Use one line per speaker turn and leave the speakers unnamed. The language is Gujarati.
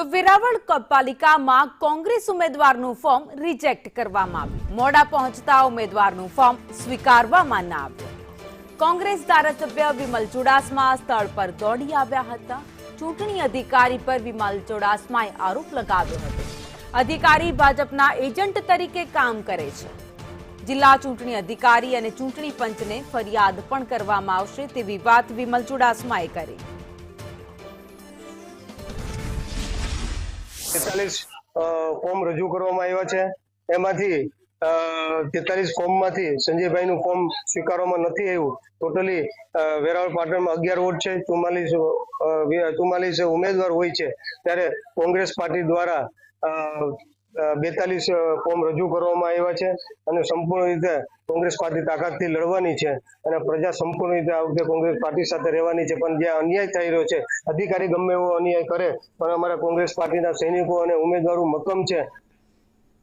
તો વેરાવળ પાલિકામાં કોંગ્રેસ ઉમેદવારનું ફોર્મ રિજેક્ટ કરવામાં આવ્યું। મોડા પહોંચતા ઉમેદવારનું ફોર્મ સ્વીકારવામાં ન આવ્યું। કોંગ્રેસ ધારાસભ્ય વિમલ ચુડાસમા સ્થળ પર દોડી આવ્યા હતા। ચૂંટણી અધિકારી પર વિમલ ચુડાસમાએ આરોપ લગાવ્યો હતો। અધિકારી ભાજપના એજન્ટ તરીકે કામ કરે છે। જિલ્લા ચૂંટણી અધિકારી અને ચૂંટણી પંચને ફરિયાદ પણ કરવામાં આવશે તેવી વાત વિમલ ચુડાસમાએ કરી।
43 ફોર્મ રજૂ કરવામાં આવ્યા છે। એમાંથી 43 ફોર્મમાંથી સંજયભાઈનું ફોર્મ સ્વીકારવામાં નથી આવ્યું। ટોટલી વેરાવળ પાટણમાં 11 વોટ છે, 44 ઉમેદવાર હોય છે, ત્યારે કોંગ્રેસ પાર્ટી દ્વારા 42 ફોર્મ રજૂ કરવામાં આવ્યા છે અને સંપૂર્ણ રીતે કોંગ્રેસ પાર્ટી તાકાતથી લડવાની છે અને પ્રજા સંપૂર્ણ રીતે આ વખતે કોંગ્રેસ પાર્ટી સાથે રહેવાની છે। પણ જે અન્યાય થઈ રહ્યો છે, અધિકારી ગમે એવો અન્યાય કરે પણ અમારા કોંગ્રેસ પાર્ટીના સૈનિકો અને ઉમેદવારો મક્કમ છે